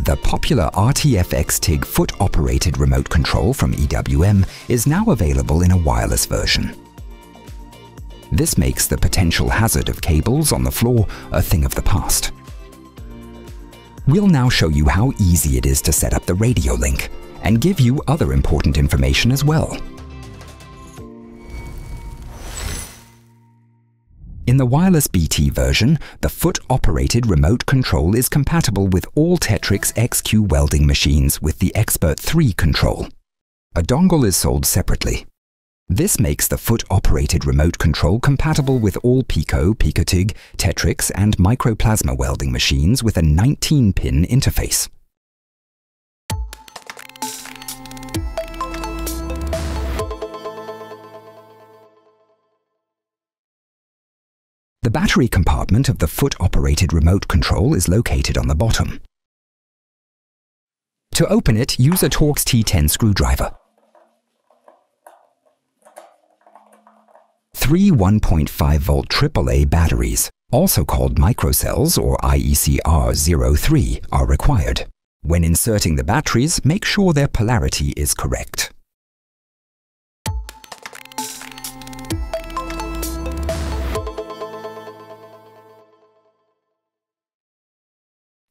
The popular RTFX-TIG foot-operated remote control from EWM is now available in a wireless version. This makes the potential hazard of cables on the floor a thing of the past. We'll now show you how easy it is to set up the radio link and give you other important information as well. In the wireless BT version, the foot-operated remote control is compatible with all Tetris XQ welding machines with the Expert 3 control. A dongle is sold separately. This makes the foot-operated remote control compatible with all Pico, Picotig, Tetris and Microplasma welding machines with a 19-pin interface. The battery compartment of the foot-operated remote control is located on the bottom. To open it, use a Torx T10 screwdriver. 3 1.5-volt AAA batteries, also called microcells or IECR03, are required. When inserting the batteries, make sure their polarity is correct.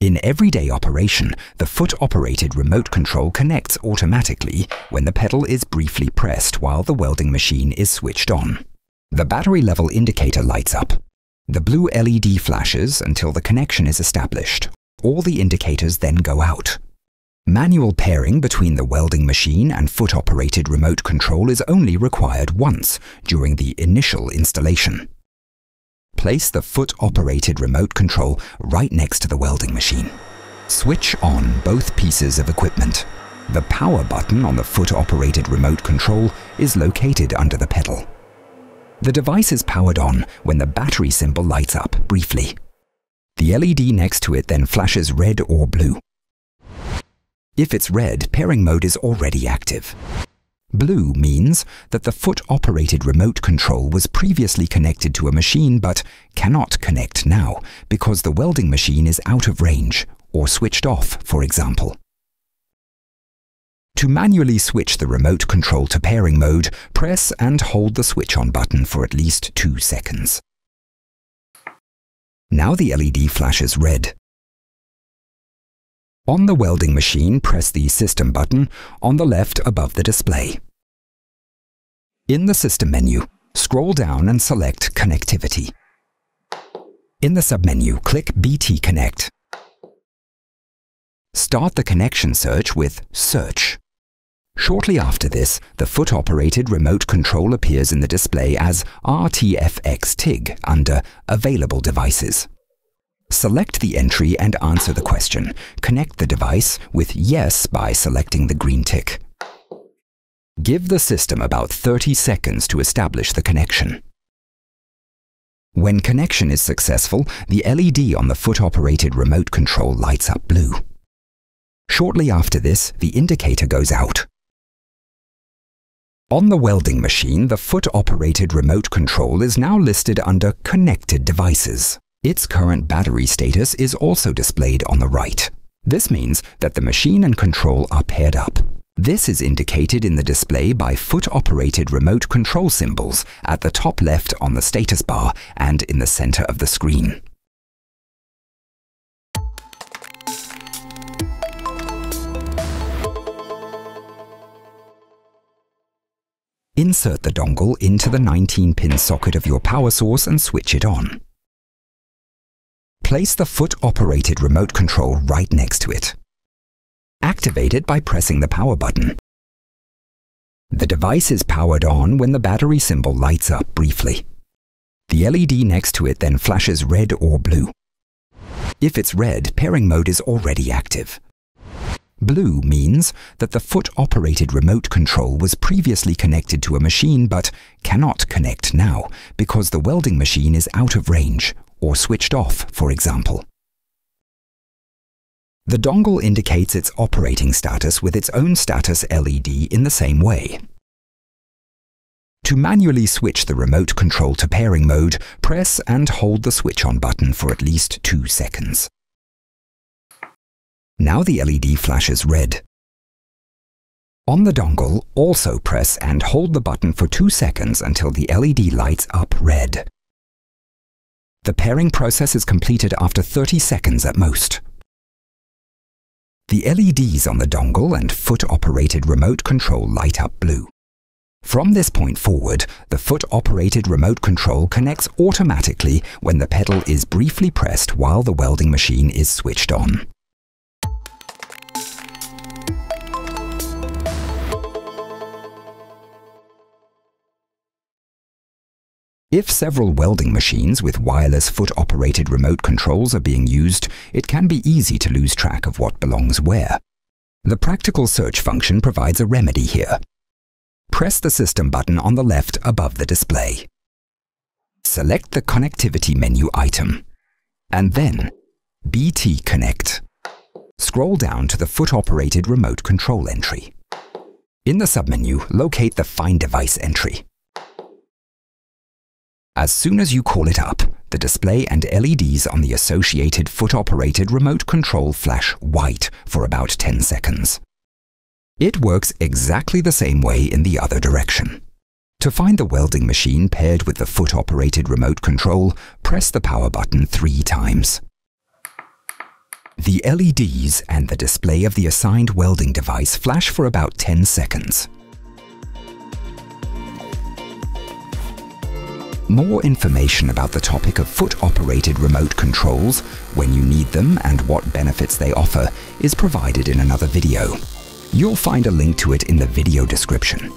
In everyday operation, the foot-operated remote control connects automatically when the pedal is briefly pressed while the welding machine is switched on. The battery level indicator lights up. The blue LED flashes until the connection is established. All the indicators then go out. Manual pairing between the welding machine and foot-operated remote control is only required once during the initial installation. Place the foot-operated remote control right next to the welding machine. Switch on both pieces of equipment. The power button on the foot-operated remote control is located under the pedal. The device is powered on when the battery symbol lights up briefly. The LED next to it then flashes red or blue. If it's red, pairing mode is already active. Blue means that the foot-operated remote control was previously connected to a machine but cannot connect now because the welding machine is out of range or switched off, for example. To manually switch the remote control to pairing mode, press and hold the switch on button for at least 2 seconds. Now the LED flashes red. On the welding machine, press the System button on the left above the display. In the System menu, scroll down and select Connectivity. In the submenu, click BT Connect. Start the connection search with Search. Shortly after this, the foot-operated remote control appears in the display as RTFX-TIG under Available Devices. Select the entry and answer the question. Connect the device with Yes by selecting the green tick. Give the system about 30 seconds to establish the connection. When connection is successful, the LED on the foot-operated remote control lights up blue. Shortly after this, the indicator goes out. On the welding machine, the foot-operated remote control is now listed under Connected Devices. Its current battery status is also displayed on the right. This means that the machine and control are paired up. This is indicated in the display by foot-operated remote control symbols at the top left on the status bar and in the center of the screen. Insert the dongle into the 19-pin socket of your power source and switch it on. Place the foot-operated remote control right next to it. Activate it by pressing the power button. The device is powered on when the battery symbol lights up briefly. The LED next to it then flashes red or blue. If it's red, pairing mode is already active. Blue means that the foot-operated remote control was previously connected to a machine but cannot connect now because the welding machine is out of range or switched off, for example. The dongle indicates its operating status with its own status LED in the same way. To manually switch the remote control to pairing mode, press and hold the switch on button for at least 2 seconds. Now the LED flashes red. On the dongle, also press and hold the button for 2 seconds until the LED lights up red. The pairing process is completed after 30 seconds at most. The LEDs on the dongle and foot-operated remote control light up blue. From this point forward, the foot-operated remote control connects automatically when the pedal is briefly pressed while the welding machine is switched on. If several welding machines with wireless foot-operated remote controls are being used, it can be easy to lose track of what belongs where. The practical search function provides a remedy here. Press the system button on the left above the display. Select the connectivity menu item, and then BT Connect. Scroll down to the foot-operated remote control entry. In the submenu, locate the Find Device entry. As soon as you call it up, the display and LEDs on the associated foot-operated remote control flash white for about 10 seconds. It works exactly the same way in the other direction. To find the welding machine paired with the foot-operated remote control, press the power button 3 times. The LEDs and the display of the assigned welding device flash for about 10 seconds. More information about the topic of foot-operated remote controls, when you need them and what benefits they offer, is provided in another video. You'll find a link to it in the video description.